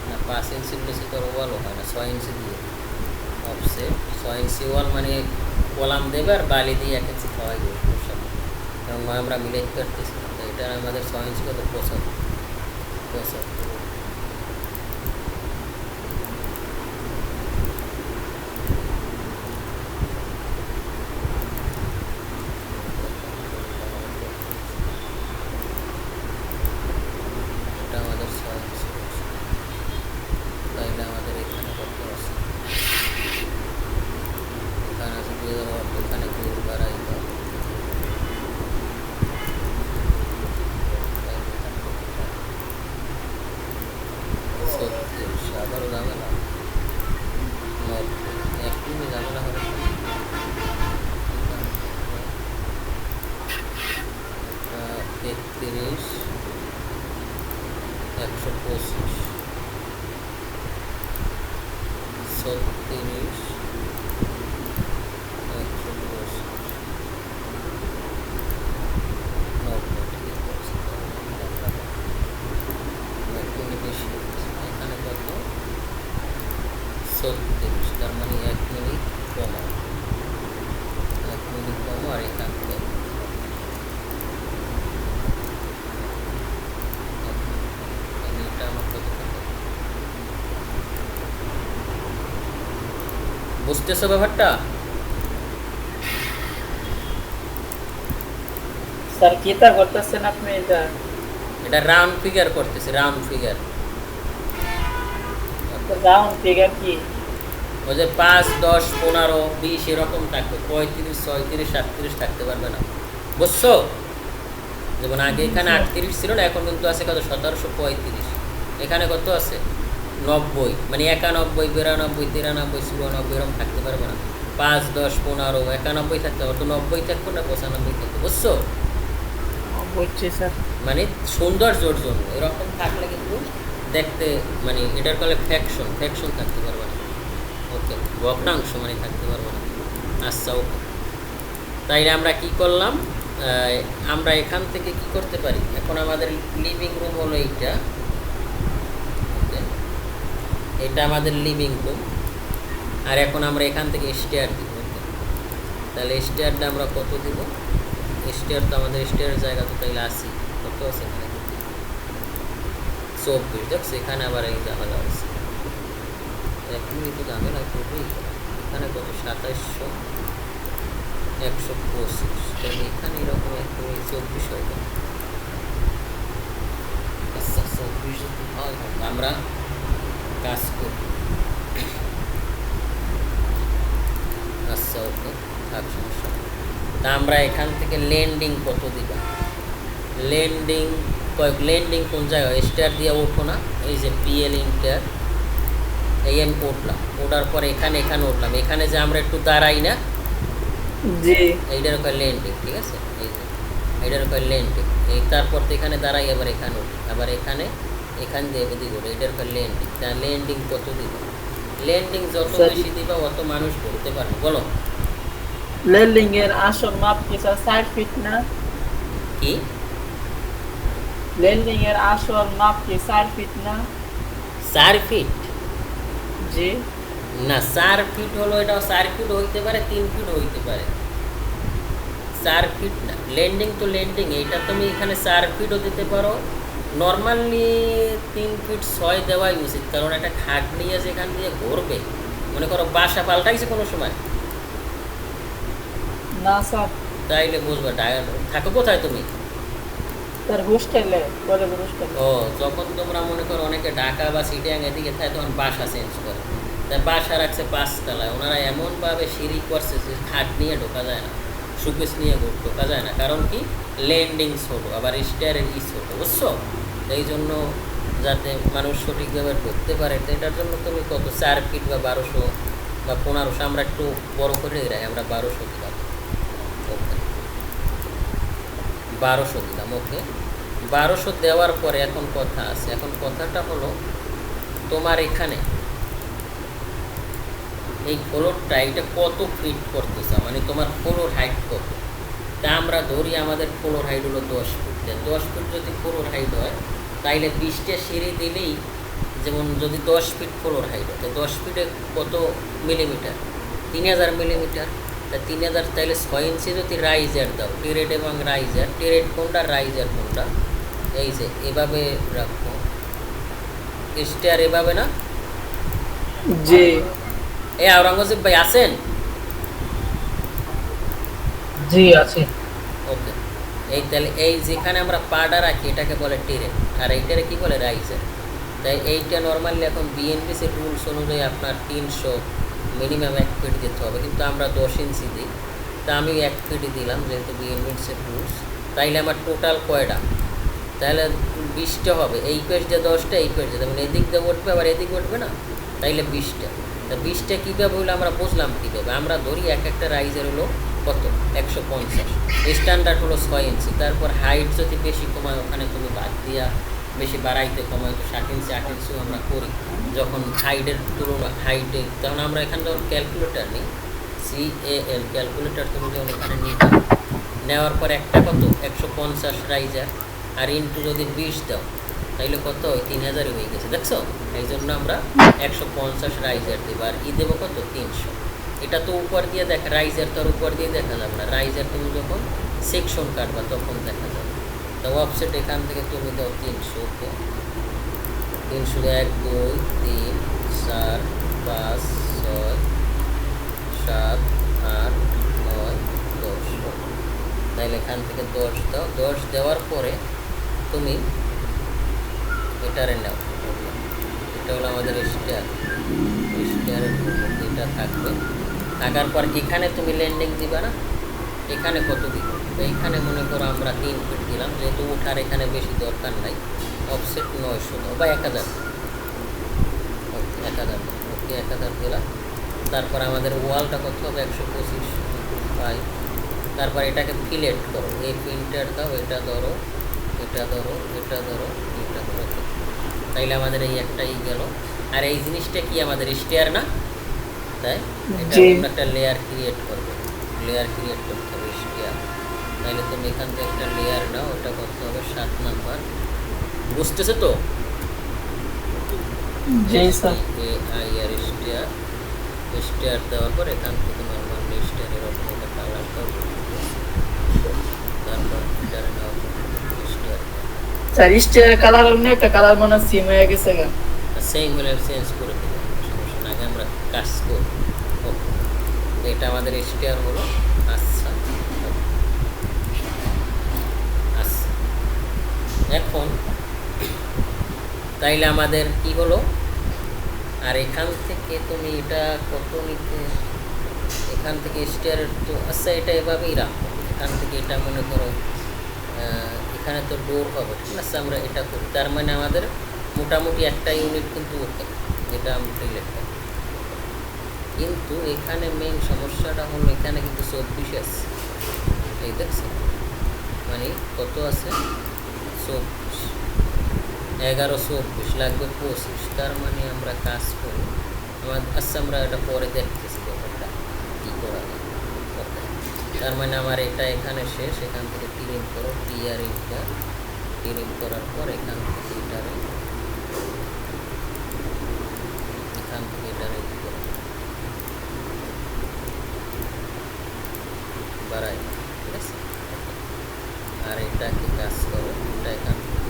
না, 5 ইঞ্চির বেশি তো ওয়ালও হয় না, 6 ইঞ্চি দিয়ে অফসেট 6 ইঞ্চি ওয়াল মানে কলাম দেবে আর বালি দিয়ে 1 ইঞ্চি খাওয়াই দেবে সাথে, কারণ আমরা মিলাইতে পারতেছি না। এটা আমাদের 6 ইঞ্চি কত 75 এটা আমাদের 6 ইঞ্চি। তাইলে আমাদের এখানে কত আছে, এখানে আছে 2000, এখানে 2 বাড়াই দাও, আবারও ঝামেলা, 1 ঝামেলা হবে। 33, 125, 36, 125, 90 বেশি হচ্ছে। এখানে কত 36, তার মানে 1 মিনিট কমাও, 1 মিনিট কমাও, আর এখান থেকে এটা আমার কত থাকে, বুঝতেছো ব্যাপারটা? স্যার কি তা করতেছেন আপনি? এটা রাউন্ড ফিগার করতেছি, রাউন্ড ফিগার। রাউন্ড ফিগার কি? ওই যে 5, 10, 15, 20 এরকম থাকবে, 35, 36, 37 থাকতে পারবে না, বুঝছো? যেমন আগে এখানে 38 ছিল না, এখন কিন্তু আছে কত 1735, এখানে কত আছে 90, মানে 91, 92, 93, 94 এরকম থাকতে পারবে না। 5, 10, 15, 91 থাকতে হবে, তো 90 থাকবে না 95 থাকবে, বুঝছো? বুঝছি স্যার। মানে সৌন্দর্যর জন্য এরকম থাকলে কিন্তু দেখতে, মানে এটার ফলে ফ্যাকশন থাকতে পারবে না, ওকে, ভগ্নাংশ মানে থাকতে পারবে না। আচ্ছা, ওকে। তাইলে আমরা কি করলাম, আমরা এখান থেকে কি করতে পারি, এখন আমাদের লিভিং রুম হলো এইটা, ওকে, এটা আমাদের লিভিং রুম, আর এখন আমরা এখান থেকে স্টেয়ার দিব, ওকে। তাহলে স্টেয়ারটা আমরা কত দিব, স্টেয়ার তো আমাদের স্টেয়ারের জায়গা তো তাইলে 80, কত আছে এখানে 24, দেখ সেখানে আবার এই ঝামেলা আছে, এখনই তো ঝামেলা করবেই, এখানে কত 2700, 125, তাহলে এখানে এরকম একদম 24 হয়ে যাবে। আচ্ছা, 24 যদি হয় আমরা কাজ করি। আচ্ছা, ওকে, থাক, সমস্যা নেই। তা আমরা এখান থেকে ল্যান্ডিং কত দিবা, ল্যান্ডিং কোন জায়গায়, স্টার দিয়ে উঠো না, এই যে পিএল ইন্টার, এই আমি উঠলাম, ওঠার পরে এখানে উঠলাম, এখানে যে আমরা একটু দাঁড়াই না, জি, এইটার কয় ল্যান্ডিং, ঠিক আছে, এই যে এইটার কয় ল্যান্ডিং, এই তারপর তো এখানে দাঁড়াই, আবার এখানে উঠি, আবার এখান দিয়ে এদিকে উঠে, এইটার কয় ল্যান্ডিং। তা ল্যান্ডিং কত দিব, ল্যান্ডিং যত বেশি দিবা অত মানুষ বলতে পারবে, বলো। ল্যান্ডিং এর আসল মাপ কি স্যার 60 ফিট না? কি ল্যান্ডিং এর আসল মাপ কি 4 ফিট না? 4 ফিট? জি না, 4 ফিট হলো, এটা 4 ফিট হইতে পারে, 3 ফিট হইতে পারে, 4 ফিট না। ল্যান্ডিং তো ল্যান্ডিং, এইটা তুমি এখানে 4 ফিটও দিতে পারো, নর্মালি 3 ফিট 6 দেওয়াই উচিত, কারণ একটা খাট নিয়ে যেখান দিয়ে ঘুরবে, মনে করো বাসা পাল্টাইছে কোনো সময়, না স্যার, তাইলে বুঝবে থাকো কোথায় তুমি। স্যার হোস্টেলে, বলে হোস্টেলে। ও, যখন তোমরা মনে করো অনেকে ঢাকা বা সিটিয়াং এদিকে থাকে, তখন বাসা চেঞ্জ করে, তাই বাসা রাখছে 5 তলায়। ওনারা এমনভাবে সিঁড়ি করছে যে খাট নিয়ে ঢোকা যায় না, সুকেস নিয়ে ঢোকা যায় না, কারণ কি ল্যান্ডিং ছোটো, আবার স্টেয়ারের ছোটো, বুঝছো। এই জন্য যাতে মানুষ সঠিকভাবে ঢুকতে পারে, তো এটার জন্য তুমি কত 4 ফিট বা 1200 বা 1500, আমরা একটু বড় করে রাখি, আমরা 1200 দিলাম। ওকে, 1200 দিলাম। ওকে, 1200 দেওয়ার পরে এখন কথা আছে। এখন কথাটা হলো, তোমার এখানে এই ফ্লোরটা এটা কত ফিট করতেছে, মানে তোমার ফ্লোর হাইট কত। তা আমরা ধরি আমাদের ফ্লোর হাইট হলো 10 ফিট। 10 ফিট যদি ফ্লোর হাইট হয়, তাইলে 20টা সিঁড়ি দিলেই, যেমন যদি 10 ফিট ফ্লোর হাইট হয়, তো 10 ফিটে কত মিলিমিটার, 3000 মিলিমিটার। তা 3000, তাইলে 6 ইঞ্চি যদি রাইজার দাও, টেরেট এবং রাইজার, টেরেট কোনটা রাইজার কোনটা, এই যে এভাবে রাখো, স্টেয়ার এভাবে না। জি এ আওরঙ্গজেব ভাই আছেন? জি আছে। ওকে, এই তাহলে এই যেখানে আমরা পাটা রাখি এটাকে বলে টেরেট, আর এইটারে কি বলে রাইজার। তাই এইটা নর্মালি এখন বিএনপিসির রুলস অনুযায়ী আপনার 300 মিনিমাম 1 ফিট দিতে হবে, কিন্তু আমরা 10 ইঞ্চি দিই। তা আমি 1 ফিটই দিলাম, যেহেতু বিএনপিসির রুলস। তাইলে আমার টোটাল কয়টা, তাহলে 20টা হবে। এই পেজ দিয়ে 10টা, এই পেজ দিয়ে, মানে এদিক দিয়ে উঠবে আবার এদিক উঠবে না, তাইলে 20টা। তা 20টা কীভাবে হইলো আমরা বুঝলাম কীভাবে, আমরা ধরি একটা রাইজের হলো কত 150, স্ট্যান্ডার্ড হলো 6 ইঞ্চি। তারপর হাইট যদি বেশি কমায়, ওখানে তুমি বাদ দিয়া বেশি বাড়াইতে কমায়, তো 7 ইঞ্চি 8 ইঞ্চিও আমরা করি যখন হাইটের তুলনা হাইটে। তখন আমরা এখানে যখন ক্যালকুলেটার নিই, CAL ক্যালকুলেটার তুমি যখন এখানে নিতে, নেওয়ার পর একটা কত 150 রাইজার, আর ইন্টু যদি 20 দাও, তাইলে কত ওই 3000 হয়ে গেছে, দেখছো। এই জন্য আমরা 150 রাইজার দেবো, আর দেবো কত 300। এটা তো উপর দিয়ে দেখা, রাইজার তো আর উপর দিয়ে দেখা যাবে না, রাইজার তুমি যখন সেকশন কাটবা তখন দেখা যাবে। তো অফসেট এখান থেকে তুমি দাও 300, 300, 1 2 3 4 5 6 7 8 9 10। তাইলে এখান থেকে 10 দাও, 10 দেওয়ার পরে তুমি এটারে নাও, এটা হলো আমাদের স্টেয়ার, স্টেয়ারের এটা থাকবে। থাকার পর এখানে তুমি ল্যান্ডিং দিবা না, এখানে কত দিব, এইখানে মনে করো আমরা 3 ফিট দিলাম, যেহেতু ওঠার এখানে বেশি দরকার নাই। অফসেট 900 বা 1000, ওকে 1000, ওকে 1000 দিলাম। তারপর আমাদের ওয়ালটা কত হবে 125 5। তারপর এটাকে ফিলেট করো, এই প্রিন্টার দাও, এটা ধরো, এটা ধরো, এটা ধরো, এটা ধরো, তাইলে আমাদের এই একটাই গেল। আর এই জিনিসটা কি আমাদের স্টেয়ার না, তাই এটা আমরা একটা লেয়ার ক্রিয়েট করবো, লেয়ার ক্রিয়েট করতে হবে স্টেয়ার। তাইলে তুমি এখান থেকে একটা লেয়ার নাও, ওটা করতে হবে 7 নাম্বার, বুঝতেছে তো। আর স্টেয়ার, স্টেয়ার দেওয়ার পর এখান থেকে নর্মাল স্টেয়ারের ওপর একটা কালার করবো, তারপর এটার নাও স্টেয়ার। স্যার স্টেয়ার কালার অন্য একটা কালার মনে সিম হয়ে গেছে গা, সেই হলে চেঞ্জ করে দেবো, সমস্যা না, আগে আমরা কাজ করব। ওকে, এটা আমাদের স্টেয়ার হলো। আচ্ছা আচ্ছা, এখন তাইলে আমাদের কি হলো, আর এখান থেকে তুমি এটা কত নিতে, এখান থেকে স্টেয়ারের তো আচ্ছা এটা এভাবেই রাখো। এখান থেকে এটা মনে করো এখানে তো ডোর হবে, ঠিক আছে, আমরা এটা করি। তার মানে আমাদের মোটামুটি একটা ইউনিট কিন্তু ওকে, যেটা আমি লিখতে। কিন্তু এখানে মেইন সমস্যাটা হলো, এখানে কিন্তু 24 আছে, এই দেখছি, মানে কত আছে 24, 11 24 লাগবে 25। তার মানে আমরা কাজ করি আমাদের, আচ্ছা আমরা এটা পরে দেখতেছি ব্যাপারটা কী করা যায়। ওকে, তার মানে আমার এটা এখানে শেষ। এখান থেকে ক্লিন করো, টিআরইটা ক্লিন করার পর এখান থেকে এটারে, এখান থেকে এটারে করো বাড়াই, ঠিক আছে। আর এটাকে কাজ করো, এটা এখান থেকে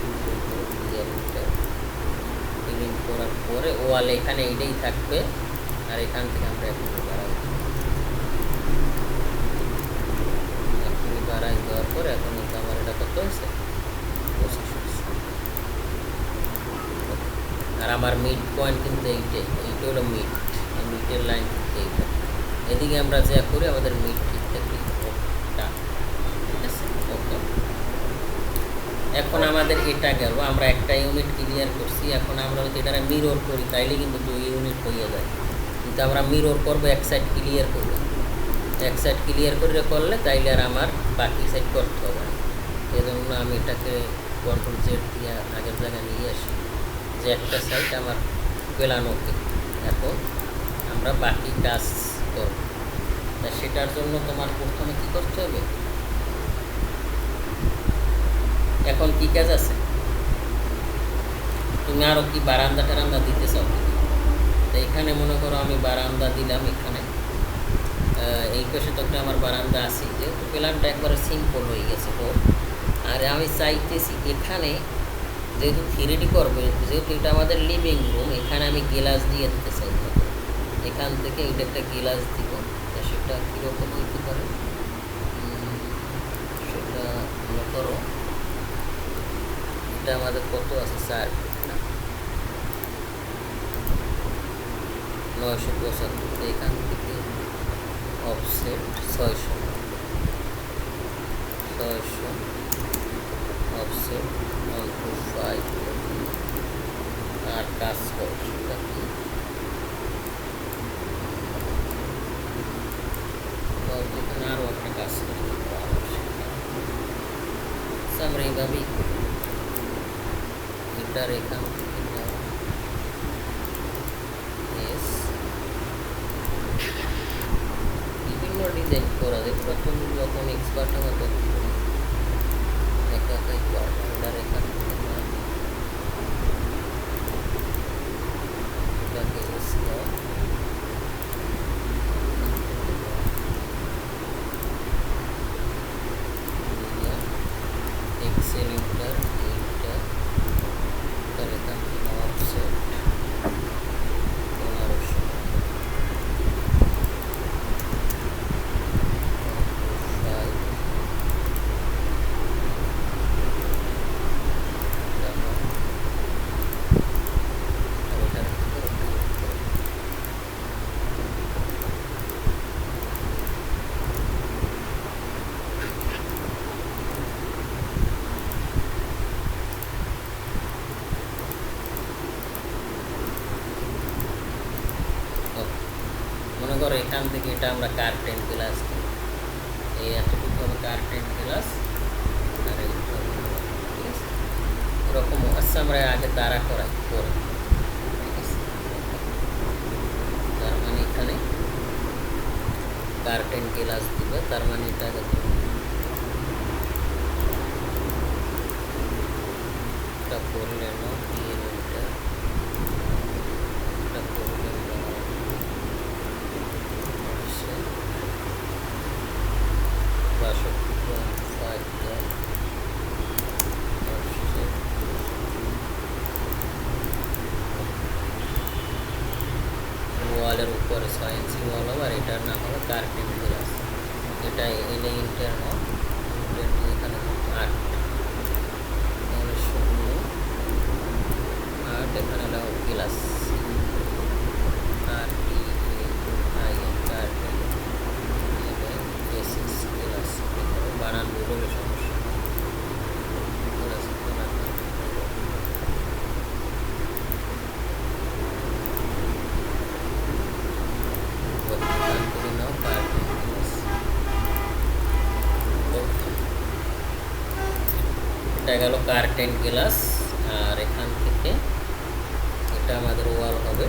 ওয়াল এখানে এইটাই থাকবে, আর এখান থেকে আমরা এখনই বাড়াই দেওয়ার পর এখন কিন্তু আমার এটা কত হয়েছে 25 হয়েছে। আর আমার মিড পয়েন্ট কিন্তু এইটা হলো মিড, এই মিডের লাইন কিন্তু এইটা। এদিকে আমরা যা করি আমাদের মিড ঠিক থাকলে ঠিক আছে। ওকে, এখন আমাদের এটা গেল, আমরা একটা ইউনিট ক্লিয়ার করছি। এখন আমরা যদি এটা মিরর করি তাইলে কিন্তু 2 ইউনিট হয়ে যায়, কিন্তু আমরা মিরর করবো এক সাইড ক্লিয়ার করবো, এক সাইড ক্লিয়ার করে করলে তাইলে আর আমার বাকি সাইড করতে হবে না। এই জন্য আমি এটাকে কন্ট্রোল জেড দিয়ে আগের জায়গায় নিয়ে আসি যে একটা সাইড আমার পেলানো ওকে। এখন আমরা বাকি কাজ করব, তা সেটার জন্য তোমার প্রথমে কী করতে হবে, এখন কি কাজ আছে, তুমি আরও কি বারান্দা টারান্দা দিতে চাও? তো এখানে মনে করো আমি বারান্দা দিলাম, এখানে এই পাশে তো একটা আমার বারান্দা আছে, যেহেতু প্ল্যানটা একবারে সিম্পল হয়ে গেছে তো। আর আমি চাইতেছি এখানে যেহেতু 3D করবো, যেহেতু এটা আমাদের লিভিং রুম, এখানে আমি গ্লাস দিয়ে দিতে চাই। এখান থেকে এটা একটা গ্লাস দিব, তা সেটা কীরকম হইতে পারে সেটা মনে করো এটা আমাদের কত আছে 4 ফিট না 975, এখান থেকে অফসেট 600 অফসেট 125 আর কাজ করো সেটা কি এখানে আরও একটা কাজ করতে পারো, আমরা এইভাবেই এটার এখান থেকে বিভিন্ন ডিজাইন করা যায়, প্রথম যখন এক্সপার্ট আমার একা একাই করবো। এটার এখান থেকে এটাকে এক্সেল ইন্টার এইটা তার এখান থেকে অফসেট 1500 মনে করো এখান থেকে এটা আমরা কার্টেন গ্লাস, এই এতটুকু হবে কার্টেন গ্লাস, আর ঠিক আছে এরকম। আচ্ছা আমরা আগে দাঁড়া করাই পরে, ঠিক আছে। তার মানে এখানে কার্টেন গ্লাস দিবে, তার মানে এটা করলে না ওয়ালের উপরে 6 ইঞ্চি ওয়াল হবে, আর এটার নাম হবে কার্টেন গ্লাস। এটা এনে ইন্টারনাল এখানে 8 এখানে 0 8 এখানে হলো গ্লাস আর T I N curtain SS glass বানান বলে সমস্যা এটা গেল কার্টেন গ্লাস। আর এখান থেকে এটা আমাদের ওয়াল হবে,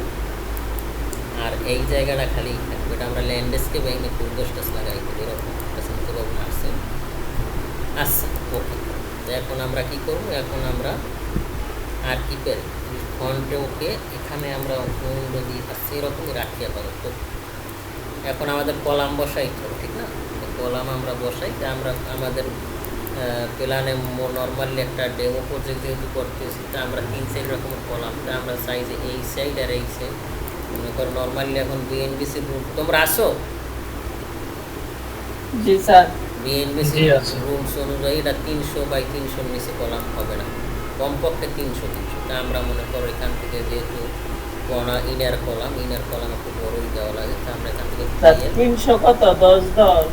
আর এই জায়গাটা খালি থাকবে, এটা আমরা ল্যান্ডস্কেপ ভেঙে ফুলগাছ টাছ লাগাই দেবো, এরকম একটা চিন্তা ভাবনা আসছে। আচ্ছা ওকে, তো এখন আমরা কি করবো, এখন আমরা আর কি পেরে ফন্টে ওকে এখানে আমরা উইন্ডো দিয়ে আসছি এরকমই রাখি আপাতত। এখন আমাদের কলাম বসাইতে হবে, ঠিক না? কলাম আমরা বসাই, তা আমরা আমাদের প্ল্যানে নর্মালি একটা ডেমো প্রজেক্ট যেহেতু করতেছি, তা আমরা 3 সাইড রকমের কলাম, তা আমরা সাইজে এই সাইড আর এই সাইড মনে করো নর্মালি এখন বিএনবিসির রুম তোমরা আসো, জি স্যার। বিএনবিসি জি, আছে। রুলস অনুযায়ী এটা 300 বাই 300 নিচে কলাম হবে না, কমপক্ষে 300। তা আমরা মনে করো এখান থেকে যেহেতু ইনার কলাম একটু বড়ই দেওয়া লাগে, তা আমরা এখান থেকে স্যার 300 কত 10 10?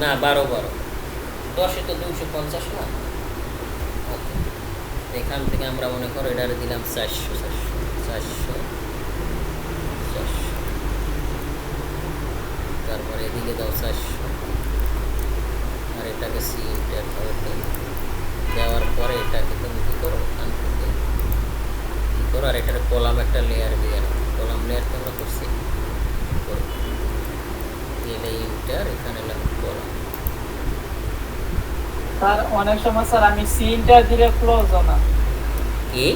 না 12 10-এ তো 250 না। ওকে, এখান থেকে আমরা মনে করো এটারে দিলাম 400, তারপরে এদিকে দাও 400, আর এটাকে সি ইন্টার দেওয়ার পরে এটাকে তুমি কী করো এখান থেকে কী করো, আর এটার কলাম একটা লেয়ার দিয়ে নাও, কলাম লেয়ার তোমরা করছি করো, এলে ইন্টার, এখানে লাগবে কলাম। স্যার অনেক সময় স্যার আমি সি ইন্টার দিলে ক্লোজ হয় না। কি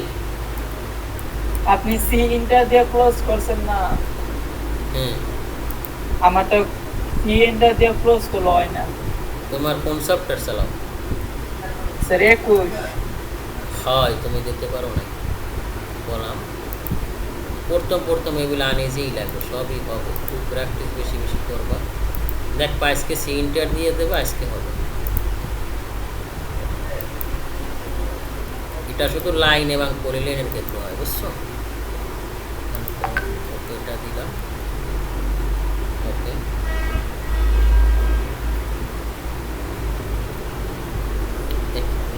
আপনি সি ইন্টার দিয়ে ক্লোজ করছেন না, হুম, আমারটা সি ইন্টার দিয়ে ক্লোজ করলে হয় না তোমার কোন সফটওয়্যার চালাও? স্যার। 21 হয় তুমি দিতে পারো না কলাম, প্রথম এগুলো আনইজিই লাগবে, সবই হবে, খুব প্র্যাকটিস বেশি বেশি করবা। দেখবা আজকে সি ইন্টার দিয়ে দেবে, আজকে হবে। এটা শুধু লাইন এবং পরিলেনের ক্ষেত্রে হয়, বুঝছো? ওকে, এটা দিলাম, ওকে,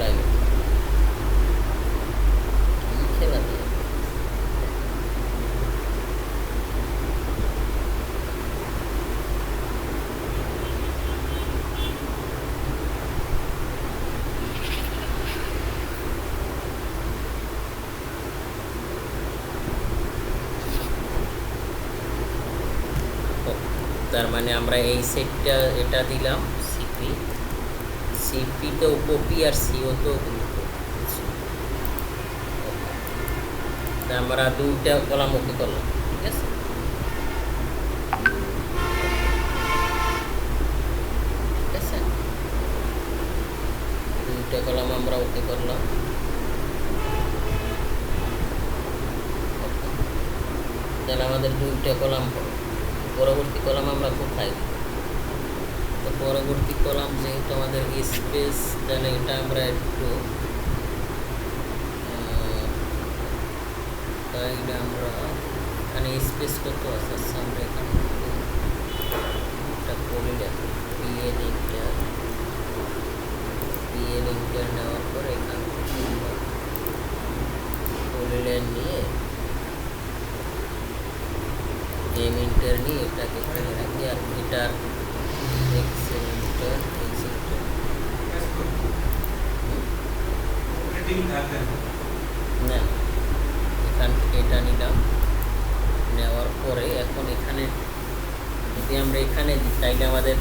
লাইন খেলা দিয়ে তার মানে আমরা এই সেটটা এটা দিলাম সিপিতেও কপি আর সিওতেও আমরা 2টা কলাম ওকে করলাম, ঠিক আছে? ঠিক আছে, 2টা কলাম আমরা ওকে করলাম। তাহলে আমাদের 2টা কলাম হলো। পরবর্তী কলাম আমরা কোথায় দিব? তো পরবর্তী কলাম যেহেতু আমাদের স্পেস, তাহলে এটা আমরা একটু তাই আমরা এখানে স্পেস কত আছে, আমরা এখানে একটা করে দেখো, পিএল ইন্টার নেওয়ার পরে এখান থেকে পলিলাইন নিয়ে এম ইন্টার নিয়ে এটাকে এখানে রাখি, আর এটার এক্স ইন্টার না, এখান থেকে এটা নিলাম, নেওয়ার পরে এখন এখানে যদি আমরা এখানে দিই, তাইলে আমাদের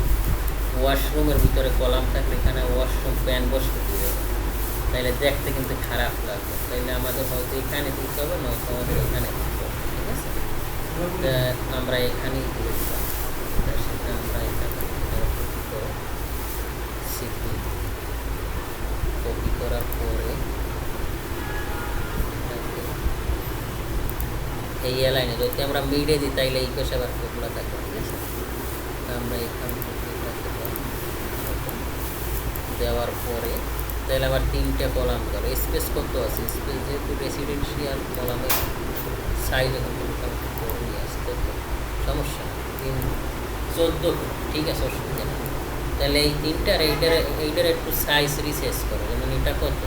ওয়াশরুমের ভিতরে কলাম থাকলে এখানে ওয়াশরুম প্যান বসতে দিবে, তাইলে দেখতে কিন্তু খারাপ লাগবে, তাইলে আমাদের হয়তো এখানে দিতে হবে, নয়তো আমাদের এখানে দিতে হবে, ঠিক আছে? আমরা এখানেই দিয়ে দিলাম, সেটা আমরা এখানে কপি করার পরে এই লাইনে যদি আমরা মিডে দিই, তাইলে এই পাশে আবার খোলা থাকবে, ঠিক আছে? আমরা এখান থেকে দেওয়ার পরে তাহলে আবার 3টে কলাম গেল, স্পেস কত আছে, স্পেস যেহেতু রেসিডেন্সিয়াল কলামের সাইজ এখন মোটামুটি বড় নিয়ে আসতে সমস্যা নেই, 14 ফুট, ঠিক আছে, অসুবিধা নেই। তাহলে এই 3টার এইটার একটু সাইজ রিসেস করো, যেমন এটা কত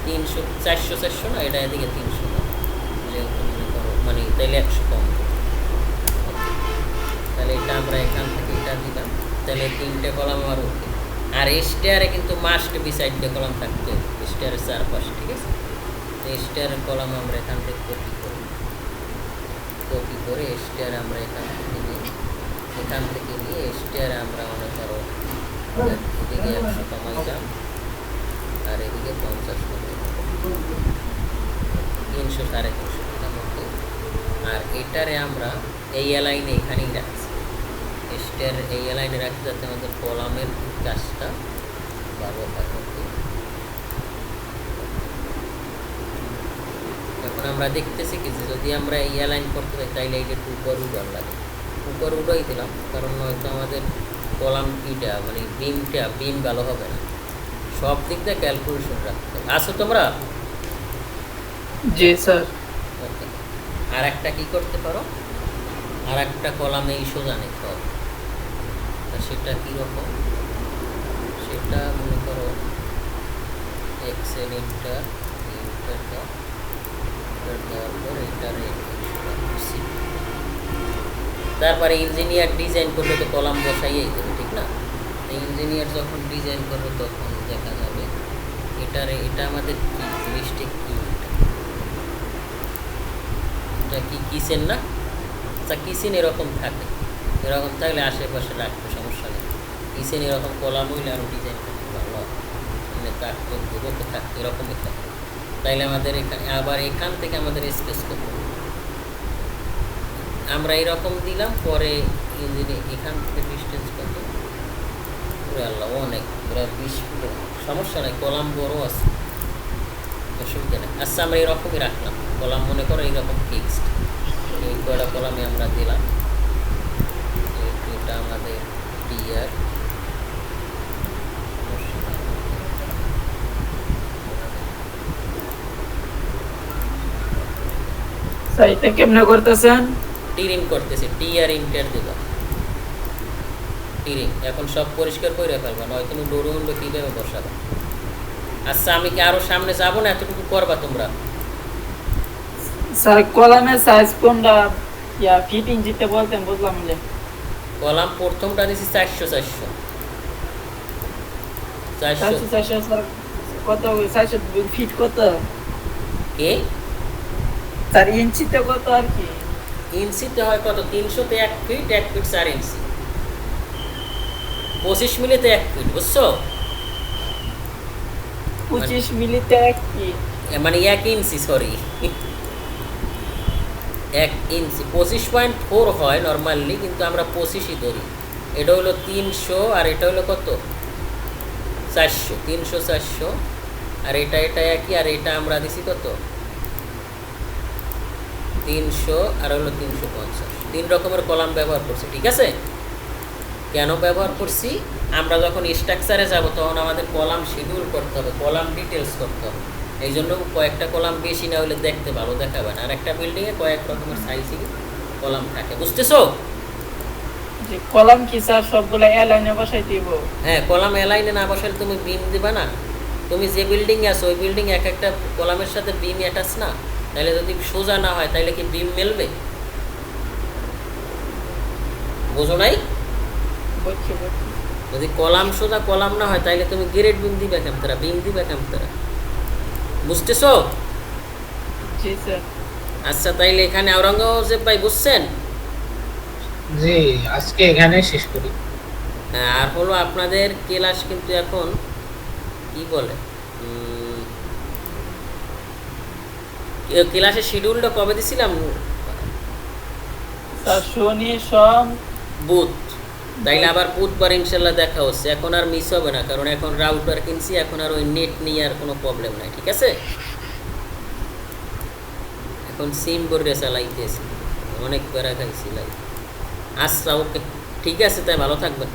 300 400 না, এটা এদিকে 300 না, যেহেতু মনে করো মানে তাহলে 100 কম, তাহলে এটা আমরা এখান থেকে এটা দিলাম, তাহলে 3টে কলাম আমার ওকে। আর স্টেয়ারে কিন্তু মাস্ট বিসাইড দিয়ে কলাম থাকতে হবে, স্টেয়ারের চারপাশে, ঠিক আছে? তো স্টেয়ারের কলাম আমরা এখান থেকে কপি করে স্টেয়ার আমরা এখান থেকে নিয়ে স্টেয়ারে আমরা মনে করো এদিকে 100 কমাইলাম, আর এদিকে 50 কমাইলাম, 300 350 দিলাম, ওকে। আর এটারে আমরা এই লাইনে এখানেই রাখছি, স্টেয়ার এই লাইনে রাখছি, যাতে আমাদের কলামের কাজটা ভালো থাকে, এখন আমরা দেখতেছি কি যে যদি আমরা এই অ্যালাইন করতে চাই তাইলে এইটা একটু উপর উঠার লাগে, উপর উঠাই দিলাম, কারণ হয়তো আমাদের কলাম ইটা মানে বিম ভালো হবে না, সব দিক দিয়ে ক্যালকুলেশন রাখতে হবে। আসো তোমরা? জি স্যার। ওকে, আর একটা কী করতে পারো, আর একটা কলাম এই সোজা নিতে হবে। তা সেটা কীরকম, সেটা মনে করো এক্সেল ইন্টার ইন্টার দাও, ইন্টার দেওয়ার পর এটার তারপরে ইঞ্জিনিয়ার ডিজাইন করলে তো কলাম বসাইয়েই দেবে, ঠিক না? ইঞ্জিনিয়ার যখন ডিজাইন করবে তখন দেখা যাবে এটা আমাদের কি মিস্টেক, কি এটা কি কিচেন না? আচ্ছা কিচেন এরকম থাকে, এরকম থাকলে আশেপাশে রাখতে সমস্যা নেই। কিচেন এরকম কলাম হইলে আরও ডিজাইন করতে ভালো হবে, মানে কাঠতে দুটোকে থাকতে এরকমই থাকে। তাইলে আমাদের এখানে আবার এখান থেকে আমাদের স্পেস করতে হবে। আমরা এরকম দিলাম, পরে এখান থেকে ডিস্টেন্স কত, পুরো আল্লাহ অনেক, পুরো 20 ফুট, সমস্যা নেই, কলাম বড় আছে, অসুবিধা নেই। আচ্ছা আমরা এরকমই রাখলাম কলাম, মনে করো এইরকম ফিক্সড, এই কয়টা কলামে আমরা দিলাম। এটা আমাদের টিয়ার, স্যার এটা কেমনে করতেছেন? টিরিং করতেছি, টিয়ার ইন্টার দিলাম, টিরিং। এখন সব পরিষ্কার করে ফেলবা, নয় তুমি ডোর উইন্ডো কীভাবে বসাবে। আচ্ছা আমি কি আরও সামনে যাবো না, এতটুকু করবা তোমরা? স্যার কলামের সাইজ কোনটা ফিট ইঞ্চিতে বলতেন, বুঝলাম যে। কলাম প্রথমটা দিছি 400 400 400 400 স্যার কত, 400 ফিট কত কে স্যার? ইঞ্চিতে কত আর কি? ইঞ্চিতে হয় কত, 300-তে 1 ফিট, 1 ফিট 4 ইঞ্চি, 25 মিলিতে 1 ফিট, বুঝছো? 25 মিলিতে 1 ফিট, মানে 1 ইঞ্চি, সরি 1 ইঞ্চি 25.4 হয় নর্মালি, কিন্তু আমরা 25ই ধরি। এটা হলো 300 আর এটা হলো কত 400, 300 400, আর এটা একই, আর এটা আমরা দিছি কত 300 আর হলো 350। 3 রকমের কলাম ব্যবহার করছি, ঠিক আছে? কেন ব্যবহার করছি, আমরা যখন স্ট্রাকচারে যাব তখন আমাদের কলাম শিডিউল করতে হবে, কলাম ডিটেলস করতে হবে, এই জন্য কয়েকটা কলাম বেশি না হলে দেখতে ভালো দেখাবে না। আর একটা বিল্ডিংয়ে কয়েক রকমের সাইজে কলাম থাকে, বুঝতেছো? যে কলাম কি স্যার সবগুলো এলাইনে বসাই দিব? হ্যাঁ, কলাম এলাইনে না বসালে তুমি বিম দিবা না। তুমি যে বিল্ডিংয়ে আছো ওই বিল্ডিং এক একটা কলামের সাথে বিম অ্যাটাচ না, তাহলে যদি সোজা না হয় তাহলে কি বিম মেলবে? বোঝো নাই? বুঝছি। যদি কলাম সোজা কলাম না হয় তাহলে তুমি গ্রেড বিম দিবে কেমতারা, বিম দিবে কেমতারা, বুঝতেছো? জি স্যার। আচ্ছা তাইলে এখানে আওরঙ্গজেব ভাই বুঝছেন? জি, আজকে এখানে শেষ করি। হ্যাঁ, আর হলো আপনাদের ক্লাস কিন্তু এখন কি বলে ক্লাসের শিডিউলটা কবে দিছিলাম? স্যার শনি সোম বুধ, তাইলে আবার বুধবার ইনশাল্লাহ দেখা হচ্ছে। এখন আর মিস হবে না, কারণ এখন রাউটার কিনছি, এখন আর ওই নেট নিয়ে আর কোনো প্রবলেম নাই, ঠিক আছে? এখন সিম করে চালাইতেছি, অনেক বেড়া খাইছি লাই। আচ্ছা ওকে, ঠিক আছে, তাই ভালো থাকবেন।